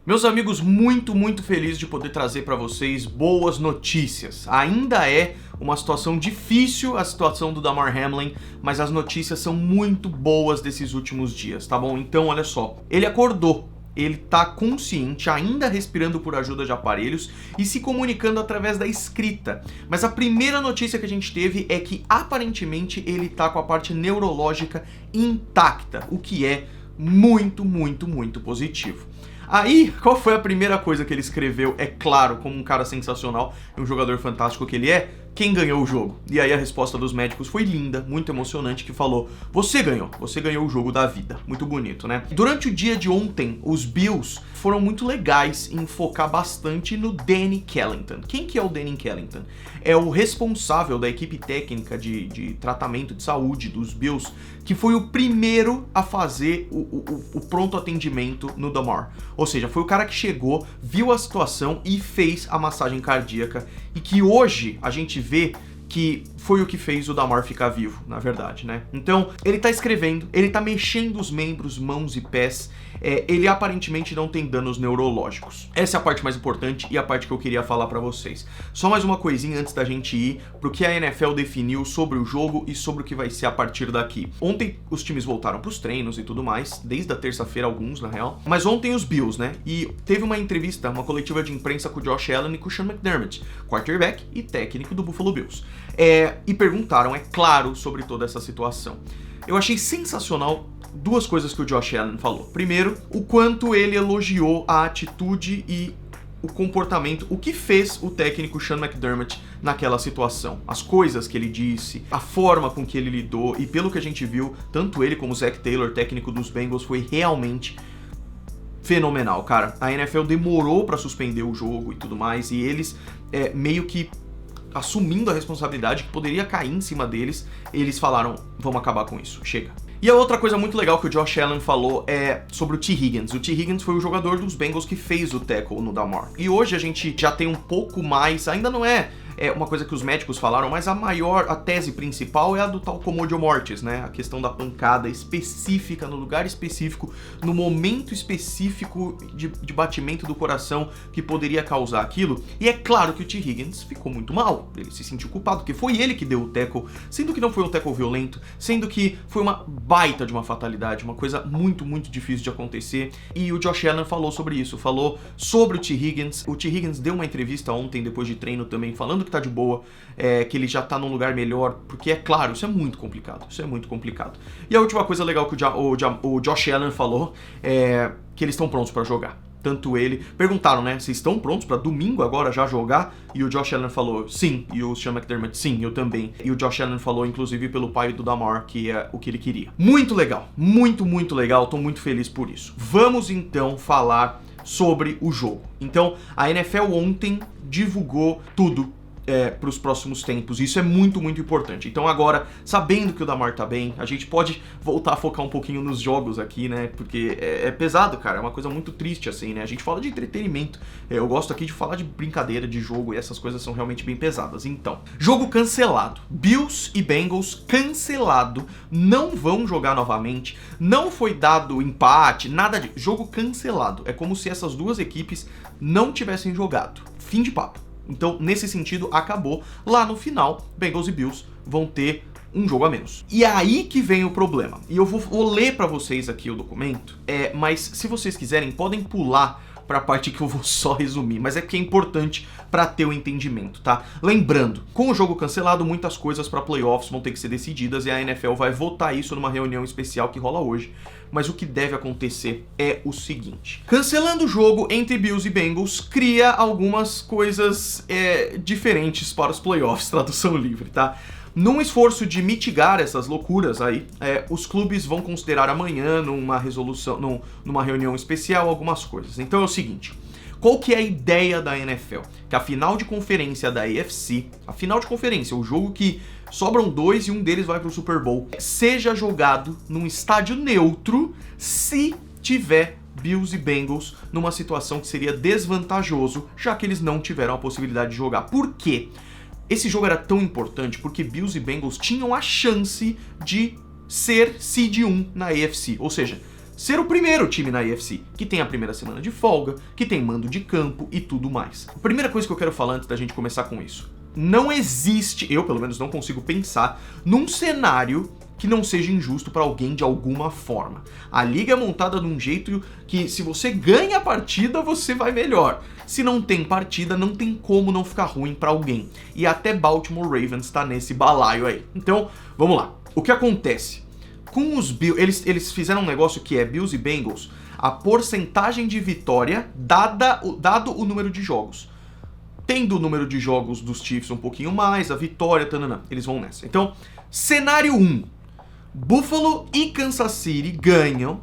Meus amigos, muito feliz de poder trazer para vocês boas notícias. Ainda é uma situação difícil, a situação do Damar Hamlin, mas as notícias são muito boas desses últimos dias, tá bom? Então, olha só, ele acordou. Ele tá consciente, ainda respirando por ajuda de aparelhos e se comunicando através da escrita. Mas a primeira notícia que a gente teve é que aparentemente ele tá com a parte neurológica intacta, o que é muito positivo. Aí, qual foi a primeira coisa que ele escreveu? É claro, como um cara sensacional e um jogador fantástico que ele é, quem ganhou o jogo? E aí a resposta dos médicos foi linda, muito emocionante, que falou: você ganhou o jogo da vida. Muito bonito, né? Durante o dia de ontem, os Bills foram muito legais em focar bastante no Danny Kellington. Quem que é o Danny Kellington? É o responsável da equipe técnica de tratamento de saúde dos Bills, que foi o primeiro a fazer o pronto atendimento no Damar. Ou seja, foi o cara que chegou, viu a situação e fez a massagem cardíaca, e que hoje a gente vê que foi o que fez o Damar ficar vivo, na verdade, né? Então, ele tá escrevendo, ele tá mexendo os membros, mãos e pés, ele aparentemente não tem danos neurológicos. Essa é a parte mais importante e a parte que eu queria falar pra vocês. Só mais uma coisinha antes da gente ir pro que a NFL definiu sobre o jogo e sobre o que vai ser a partir daqui. Ontem os times voltaram pros treinos e tudo mais, desde a terça-feira alguns, na real. Mas ontem os Bills, né? E teve uma entrevista, uma coletiva de imprensa com o Josh Allen e com o Sean McDermott, quarterback e técnico do Buffalo Bills. E perguntaram, é claro, sobre toda essa situação. Eu achei sensacional duas coisas que o Josh Allen falou. Primeiro, o quanto ele elogiou a atitude e o comportamento, o que fez o técnico Sean McDermott naquela situação. As coisas que ele disse, a forma com que ele lidou, e pelo que a gente viu, tanto ele como o Zac Taylor, técnico dos Bengals, foi realmente fenomenal, cara. A NFL demorou pra suspender o jogo e tudo mais, e eles meio que assumindo a responsabilidade que poderia cair em cima deles, eles falaram: vamos acabar com isso, chega. E a outra coisa muito legal que o Josh Allen falou é sobre o Tee Higgins. O Tee Higgins foi o jogador dos Bengals que fez o tackle no Damar. E hoje a gente já tem um pouco mais, ainda não é uma coisa que os médicos falaram, mas a tese principal é a do tal Commodio Mortis, né? A questão da pancada específica, no lugar específico, no momento específico de batimento do coração que poderia causar aquilo. E é claro que o Tee Higgins ficou muito mal, ele se sentiu culpado, porque foi ele que deu o tackle, sendo que não foi um tackle violento, sendo que foi uma baita de uma fatalidade, uma coisa muito difícil de acontecer. E o Josh Allen falou sobre isso, falou sobre o Tee Higgins. O Tee Higgins deu uma entrevista ontem, depois de treino também, falando que tá de boa, que ele já tá num lugar melhor, porque é claro, isso é muito complicado, E a última coisa legal que o Josh Allen falou é que eles estão prontos pra jogar. Tanto ele, perguntaram, né, vocês estão prontos pra domingo agora já jogar? E o Josh Allen falou, sim, e o Sean McDermott, sim, eu também. E o Josh Allen falou, inclusive, pelo pai do Damar, que é o que ele queria. Muito legal, muito legal, tô muito feliz por isso. Vamos então falar sobre o jogo. Então, a NFL ontem divulgou tudo para os próximos tempos, e isso é muito importante. Então agora, sabendo que o Damar tá bem, a gente pode voltar a focar um pouquinho nos jogos aqui, né, porque é pesado, cara, é uma coisa muito triste assim, né, a gente fala de entretenimento, eu gosto aqui de falar de brincadeira, de jogo, e essas coisas são realmente bem pesadas. Então, jogo cancelado, Bills e Bengals cancelado, não vão jogar novamente, não foi dado empate, nada de jogo cancelado, é como se essas duas equipes não tivessem jogado, fim de papo. Então, nesse sentido, acabou. Lá no final, Bengals e Bills vão ter um jogo a menos. E é aí que vem o problema. E eu vou ler pra vocês aqui o documento, mas se vocês quiserem, podem pular pra parte que eu vou só resumir, mas é que é importante pra ter o entendimento, tá? Lembrando, com o jogo cancelado, muitas coisas pra playoffs vão ter que ser decididas e a NFL vai votar isso numa reunião especial que rola hoje. Mas o que deve acontecer é o seguinte: cancelando o jogo entre Bills e Bengals cria algumas coisas diferentes para os playoffs, tradução livre, tá? Num esforço de mitigar essas loucuras aí, os clubes vão considerar amanhã, numa resolução, numa reunião especial, algumas coisas. Então é o seguinte: qual que é a ideia da NFL? Que a final de conferência da AFC, a final de conferência, o jogo que sobram dois e um deles vai pro Super Bowl, seja jogado num estádio neutro se tiver Bills e Bengals numa situação que seria desvantajoso, já que eles não tiveram a possibilidade de jogar. Por quê? Esse jogo era tão importante porque Bills e Bengals tinham a chance de ser seed 1 na AFC, ou seja, ser o primeiro time na AFC, que tem a primeira semana de folga, que tem mando de campo e tudo mais. A primeira coisa que eu quero falar antes da gente começar com isso: não existe, eu pelo menos não consigo pensar, num cenário que não seja injusto para alguém de alguma forma. A liga é montada de um jeito que, se você ganha a partida, você vai melhor. Se não tem partida, não tem como não ficar ruim para alguém. E até Baltimore Ravens tá nesse balaio aí. Então, vamos lá. O que acontece? Com os Bills, eles fizeram um negócio que é Bills e Bengals, a porcentagem de vitória dado o número de jogos. Tendo o número de jogos dos Chiefs um pouquinho mais, a vitória, tanana, eles vão nessa. Então, cenário 1. Buffalo e Kansas City ganham,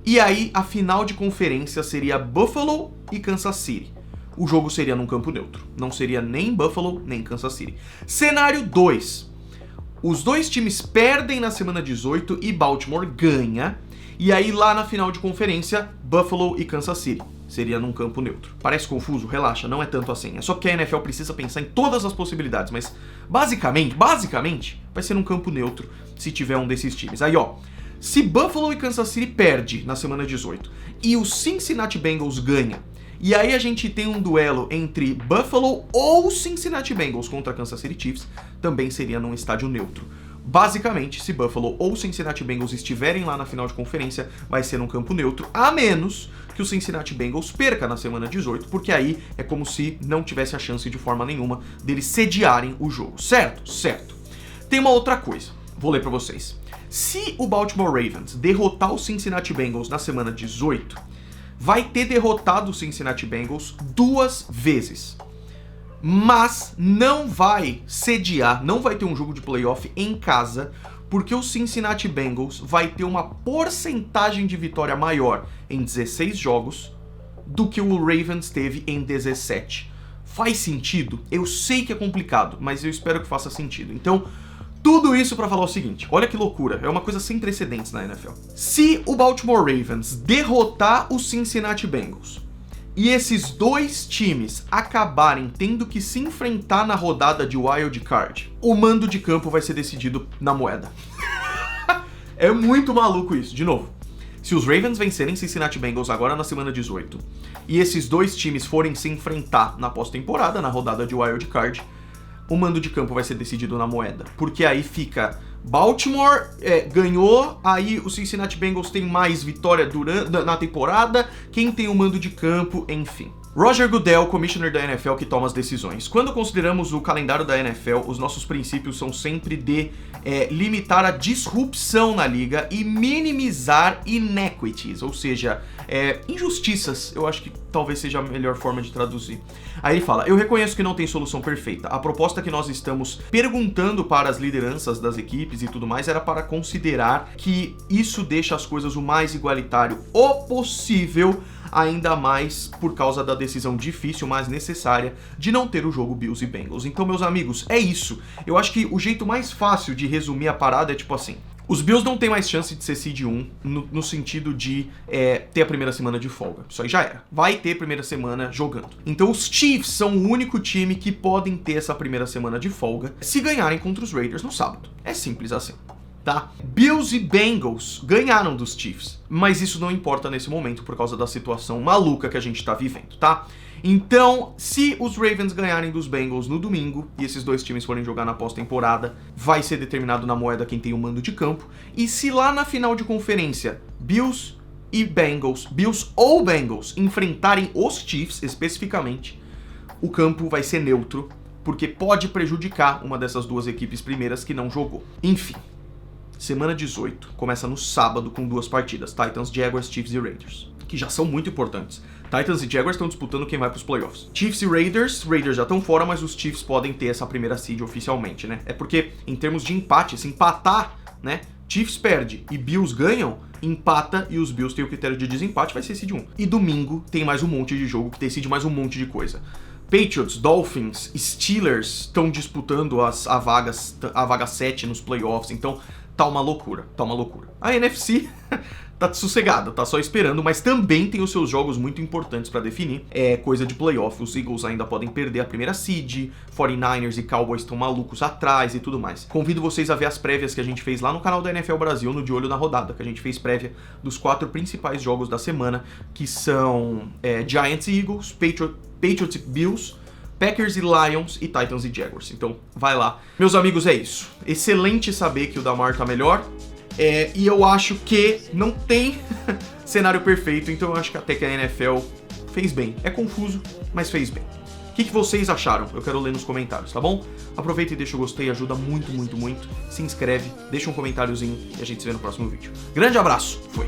e aí a final de conferência seria Buffalo e Kansas City. O jogo seria num campo neutro, não seria nem Buffalo nem Kansas City. Cenário 2. Os dois times perdem na semana 18 e Baltimore ganha, e aí lá na final de conferência, Buffalo e Kansas City. Seria num campo neutro. Parece confuso? Relaxa, não é tanto assim. É só que a NFL precisa pensar em todas as possibilidades, mas basicamente, vai ser num campo neutro se tiver um desses times. Aí, ó, se Buffalo e Kansas City perde na semana 18 e o Cincinnati Bengals ganha, e aí a gente tem um duelo entre Buffalo ou Cincinnati Bengals contra Kansas City Chiefs, também seria num estádio neutro. Basicamente, se Buffalo ou Cincinnati Bengals estiverem lá na final de conferência, vai ser num campo neutro, a menos que o Cincinnati Bengals perca na semana 18, porque aí é como se não tivesse a chance de forma nenhuma deles sediarem o jogo, certo? Certo. Tem uma outra coisa, vou ler pra vocês. Se o Baltimore Ravens derrotar o Cincinnati Bengals na semana 18, vai ter derrotado o Cincinnati Bengals 2 vezes. Mas não vai sediar, não vai ter um jogo de playoff em casa, porque o Cincinnati Bengals vai ter uma porcentagem de vitória maior em 16 jogos do que o Ravens teve em 17. Faz sentido? Eu sei que é complicado, mas eu espero que faça sentido. Então, tudo isso para falar o seguinte: olha que loucura, é uma coisa sem precedentes na NFL. Se o Baltimore Ravens derrotar o Cincinnati Bengals e esses dois times acabarem tendo que se enfrentar na rodada de wild card, o mando de campo vai ser decidido na moeda. É muito maluco isso. De novo, se os Ravens vencerem Cincinnati Bengals agora na semana 18 e esses dois times forem se enfrentar na pós-temporada, na rodada de wild card, o mando de campo vai ser decidido na moeda. Porque aí fica Baltimore ganhou, aí o Cincinnati Bengals tem mais vitória na temporada, quem tem o mando de campo, enfim. Roger Goodell, commissioner da NFL, que toma as decisões. Quando consideramos o calendário da NFL, os nossos princípios são sempre de limitar a disrupção na liga e minimizar inequities, ou seja, injustiças, eu acho que talvez seja a melhor forma de traduzir. Aí ele fala: eu reconheço que não tem solução perfeita. A proposta que nós estamos perguntando para as lideranças das equipes e tudo mais era para considerar que isso deixa as coisas o mais igualitário o possível, ainda mais por causa da decisão difícil, mas necessária, de não ter o jogo Bills e Bengals. Então, meus amigos, é isso. Eu acho que o jeito mais fácil de resumir a parada é tipo assim: os Bills não têm mais chance de ser seed 1 no sentido de ter a primeira semana de folga. Isso aí já era. Vai ter primeira semana jogando. Então os Chiefs são o único time que podem ter essa primeira semana de folga se ganharem contra os Raiders no sábado. É simples assim. Tá? Bills e Bengals ganharam dos Chiefs, mas isso não importa nesse momento por causa da situação maluca que a gente tá vivendo, tá? Então, se os Ravens ganharem dos Bengals no domingo e esses dois times forem jogar na pós-temporada, vai ser determinado na moeda quem tem o mando de campo. E se lá na final de conferência Bills ou Bengals enfrentarem os Chiefs especificamente, o campo vai ser neutro, porque pode prejudicar uma dessas duas equipes primeiras que não jogou. Enfim. Semana 18 começa no sábado com 2 partidas, Titans, Jaguars, Chiefs e Raiders, que já são muito importantes. Titans e Jaguars estão disputando quem vai para os playoffs. Chiefs e Raiders já estão fora, mas os Chiefs podem ter essa primeira seed oficialmente, né? É porque, em termos de empate, se empatar, né? Chiefs perde e Bills ganham, empata e os Bills têm o critério de desempate, vai ser seed 1. E domingo tem mais um monte de jogo que decide mais um monte de coisa. Patriots, Dolphins, Steelers estão disputando a vaga 7 nos playoffs, então tá uma loucura, tá uma loucura. A NFC tá sossegada, tá só esperando, mas também tem os seus jogos muito importantes pra definir. É coisa de playoff, os Eagles ainda podem perder a primeira seed, 49ers e Cowboys estão malucos atrás e tudo mais. Convido vocês a ver as prévias que a gente fez lá no canal da NFL Brasil, no De Olho na Rodada, que a gente fez prévia dos 4 principais jogos da semana, que são Giants e Eagles, Patriots e Bills, Packers e Lions e Titans e Jaguars. Então, vai lá. Meus amigos, é isso. Excelente saber que o Damar tá melhor. E eu acho que não tem cenário perfeito, então eu acho que até que a NFL fez bem. É confuso, mas fez bem. O que vocês acharam? Eu quero ler nos comentários, tá bom? Aproveita e deixa o gostei, ajuda muito, muito, muito. Se inscreve, deixa um comentáriozinho e a gente se vê no próximo vídeo. Grande abraço, fui!